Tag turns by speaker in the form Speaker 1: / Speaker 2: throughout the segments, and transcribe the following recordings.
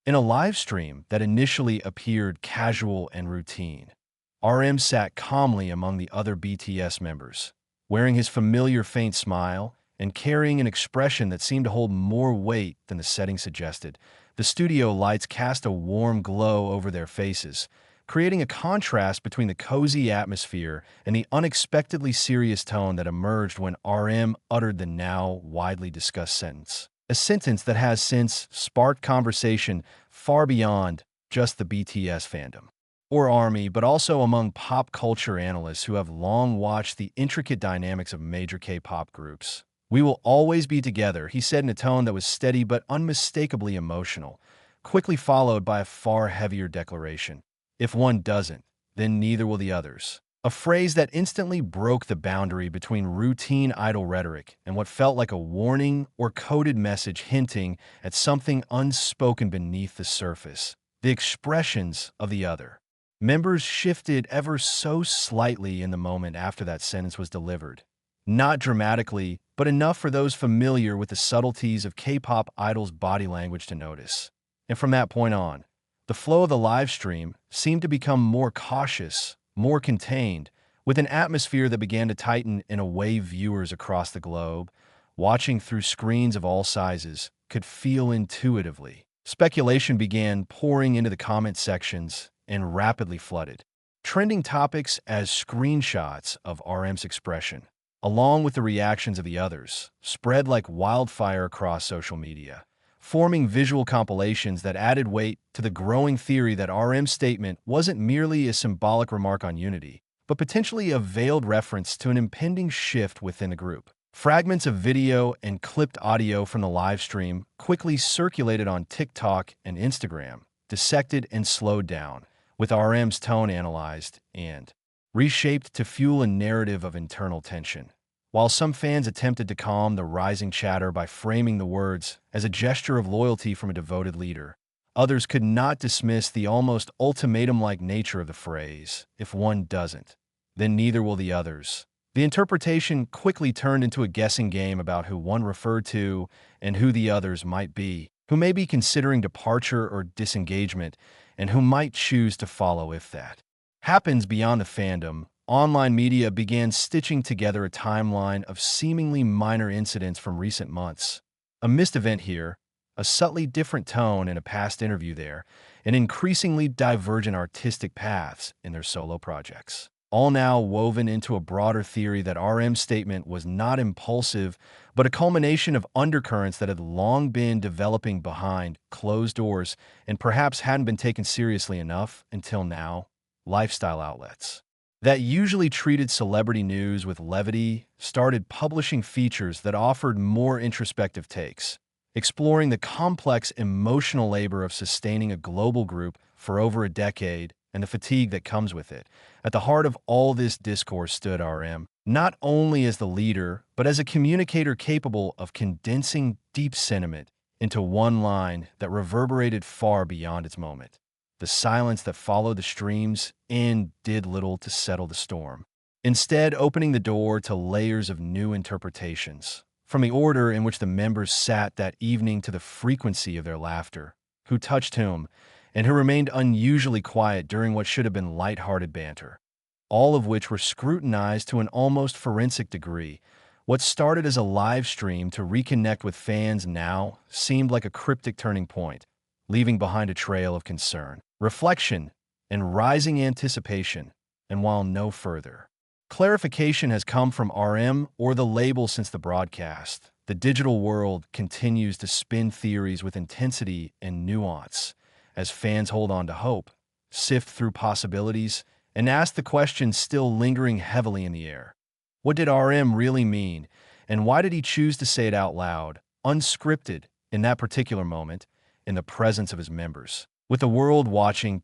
Speaker 1: In a live stream that initially appeared casual and routine, RM sat calmly among the other BTS members, wearing his familiar faint smile and carrying an expression that seemed to hold more weight than the setting suggested. The studio lights cast a warm glow over their faces, creating a contrast between the cozy atmosphere and the unexpectedly serious tone that emerged when RM uttered the now widely discussed sentence. A sentence that has since sparked conversation far beyond just the BTS fandom or army, but also among pop culture analysts who have long watched the intricate dynamics of major K-pop groups. "We will always be together," he said in a tone that was steady but unmistakably emotional, quickly followed by a far heavier declaration. "If one doesn't, then neither will the others." A phrase that instantly broke the boundary between routine idol rhetoric and what felt like a warning or coded message hinting at something unspoken beneath the surface. The expressions of the other members shifted ever so slightly in the moment after that sentence was delivered. Not dramatically, but enough for those familiar with the subtleties of K-pop idols' body language to notice. And from that point on, the flow of the live stream seemed to become more cautious, more contained, with an atmosphere that began to tighten in a way viewers across the globe, watching through screens of all sizes, could feel intuitively. Speculation began pouring into the comment sections and rapidly flooded, trending topics as screenshots of RM's expression, along with the reactions of the others, spread like wildfire across social media, forming visual compilations that added weight to the growing theory that RM's statement wasn't merely a symbolic remark on unity, but potentially a veiled reference to an impending shift within the group. Fragments of video and clipped audio from the live stream quickly circulated on TikTok and Instagram, dissected and slowed down, with RM's tone analyzed and reshaped to fuel a narrative of internal tension. While some fans attempted to calm the rising chatter by framing the words as a gesture of loyalty from a devoted leader, others could not dismiss the almost ultimatum-like nature of the phrase, "If one doesn't, then neither will the others." The interpretation quickly turned into a guessing game about who one referred to and who the others might be, who may be considering departure or disengagement, and who might choose to follow if that happens. Beyond the fandom, online media began stitching together a timeline of seemingly minor incidents from recent months. A missed event here, a subtly different tone in a past interview there, and increasingly divergent artistic paths in their solo projects. All now woven into a broader theory that RM's statement was not impulsive, but a culmination of undercurrents that had long been developing behind closed doors and perhaps hadn't been taken seriously enough until now. Lifestyle outlets that usually treated celebrity news with levity started publishing features that offered more introspective takes, exploring the complex emotional labor of sustaining a global group for over a decade and the fatigue that comes with it. At the heart of all this discourse stood RM, not only as the leader, but as a communicator capable of condensing deep sentiment into one line that reverberated far beyond its moment. The silence that followed the stream's end did little to settle the storm, instead opening the door to layers of new interpretations, from the order in which the members sat that evening to the frequency of their laughter, who touched whom, and who remained unusually quiet during what should have been light-hearted banter, all of which were scrutinized to an almost forensic degree. What started as a live stream to reconnect with fans now seemed like a cryptic turning point, leaving behind a trail of concern, reflection, and rising anticipation. And while no further clarification has come from RM or the label since the broadcast, the digital world continues to spin theories with intensity and nuance as fans hold on to hope, sift through possibilities, and ask the questions still lingering heavily in the air. What did RM really mean, and why did he choose to say it out loud, unscripted, in that particular moment, in the presence of his members? With the world watching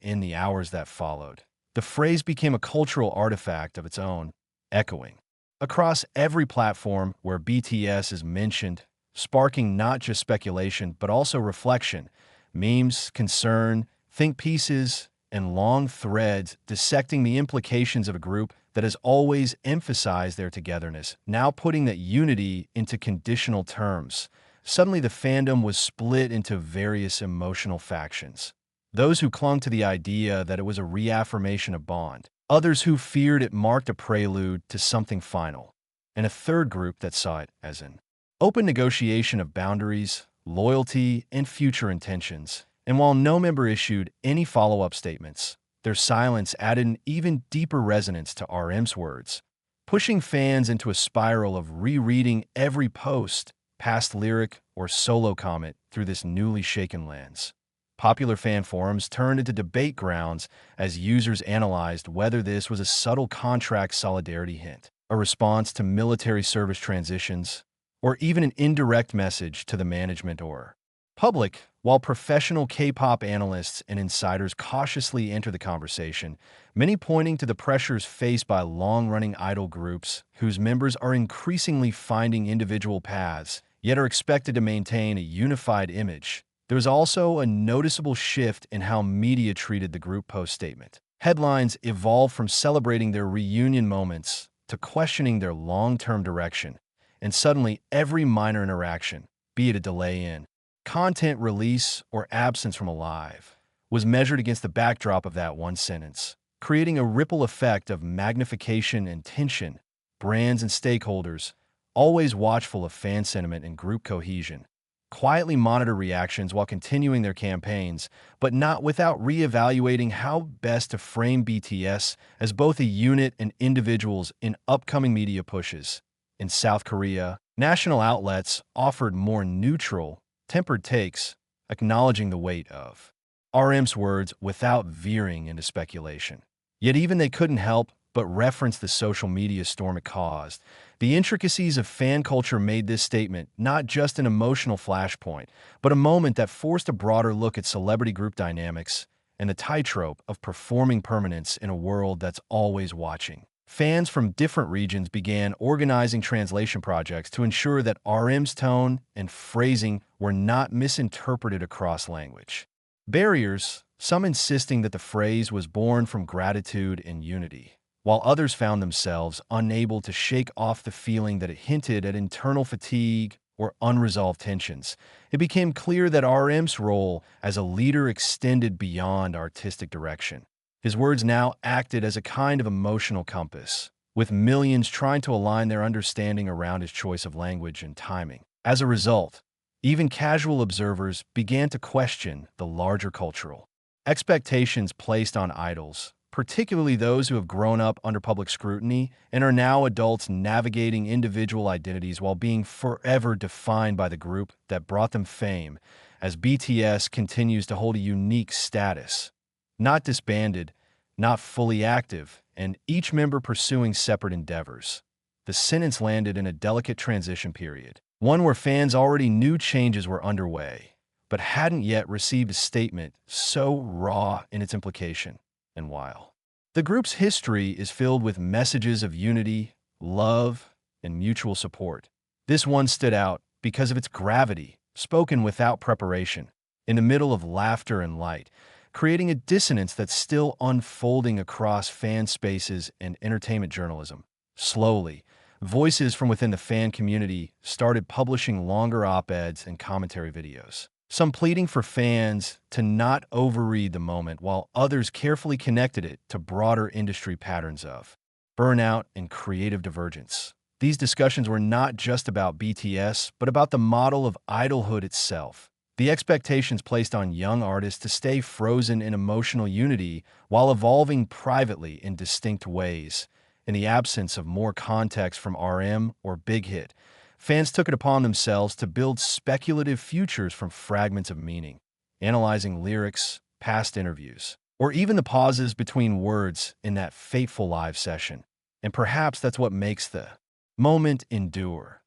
Speaker 1: in the hours that followed, the phrase became a cultural artifact of its own, echoing across every platform where BTS is mentioned, sparking not just speculation but also reflection, memes, concern, think pieces, and long threads dissecting the implications of a group that has always emphasized their togetherness, now putting that unity into conditional terms, suddenly the fandom was split into various emotional factions. Those who clung to the idea that it was a reaffirmation of bond, others who feared it marked a prelude to something final, and a third group that saw it as an open negotiation of boundaries, loyalty, and future intentions. And while no member issued any follow-up statements, their silence added an even deeper resonance to RM's words, pushing fans into a spiral of rereading every post, past lyric, or solo comment through this newly shaken lens. Popular fan forums turned into debate grounds as users analyzed whether this was a subtle contract solidarity hint, a response to military service transitions, or even an indirect message to the management or public. While professional K-pop analysts and insiders cautiously enter the conversation, many pointing to the pressures faced by long-running idol groups whose members are increasingly finding individual paths, yet are expected to maintain a unified image. There was also a noticeable shift in how media treated the group post statement. Headlines evolved from celebrating their reunion moments to questioning their long-term direction, and suddenly every minor interaction, be it a delay in content release or absence from a live, was measured against the backdrop of that one sentence, creating a ripple effect of magnification and tension. Brands and stakeholders, always watchful of fan sentiment and group cohesion, quietly monitor reactions while continuing their campaigns, but not without reevaluating how best to frame BTS as both a unit and individuals in upcoming media pushes. In South Korea, national outlets offered more neutral, tempered takes, acknowledging the weight of RM's words without veering into speculation. Yet even they couldn't help but reference the social media storm it caused. The intricacies of fan culture made this statement not just an emotional flashpoint, but a moment that forced a broader look at celebrity group dynamics and the tightrope of performing permanence in a world that's always watching. Fans from different regions began organizing translation projects to ensure that RM's tone and phrasing were not misinterpreted across language barriers, some insisting that the phrase was born from gratitude and unity, while others found themselves unable to shake off the feeling that it hinted at internal fatigue or unresolved tensions. It became clear that RM's role as a leader extended beyond artistic direction. His words now acted as a kind of emotional compass, with millions trying to align their understanding around his choice of language and timing. As a result, even casual observers began to question the larger cultural expectations placed on idols, particularly those who have grown up under public scrutiny and are now adults navigating individual identities while being forever defined by the group that brought them fame, as BTS continues to hold a unique status. Not disbanded, not fully active, and each member pursuing separate endeavors. The sentence landed in a delicate transition period, one where fans already knew changes were underway, but hadn't yet received a statement so raw in its implication. And while the group's history is filled with messages of unity, love, and mutual support, this one stood out because of its gravity, spoken without preparation, in the middle of laughter and light, creating a dissonance that's still unfolding across fan spaces and entertainment journalism. Slowly, voices from within the fan community started publishing longer op-eds and commentary videos, some pleading for fans to not overread the moment, while others carefully connected it to broader industry patterns of burnout and creative divergence. These discussions were not just about BTS, but about the model of idolhood itself. The expectations placed on young artists to stay frozen in emotional unity while evolving privately in distinct ways. In the absence of more context from RM or Big Hit, fans took it upon themselves to build speculative futures from fragments of meaning, analyzing lyrics, past interviews, or even the pauses between words in that fateful live session. And perhaps that's what makes the moment endure.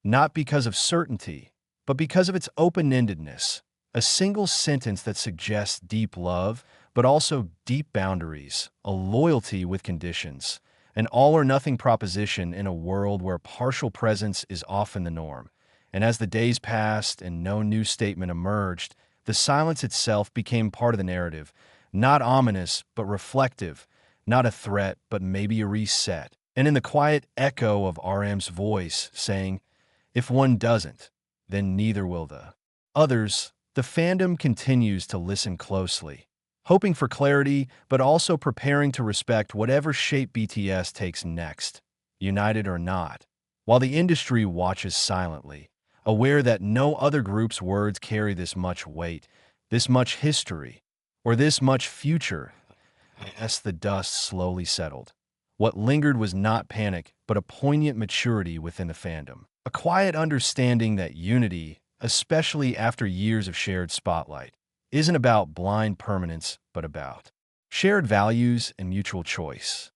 Speaker 1: Not because of certainty, but because of its open-endedness, a single sentence that suggests deep love, but also deep boundaries, a loyalty with conditions, an all-or-nothing proposition in a world where partial presence is often the norm. And as the days passed and no new statement emerged, the silence itself became part of the narrative, not ominous, but reflective, not a threat, but maybe a reset. And in the quiet echo of RM's voice saying, "If one doesn't, then neither will the others. The fandom continues to listen closely, hoping for clarity but also preparing to respect whatever shape BTS takes next, united or not, while the industry watches silently, aware that no other group's words carry this much weight, this much history, or this much future. As the dust slowly settled, what lingered was not panic, but a poignant maturity within the fandom. A quiet understanding that unity, especially after years of shared spotlight, isn't about blind permanence, but about shared values and mutual choice.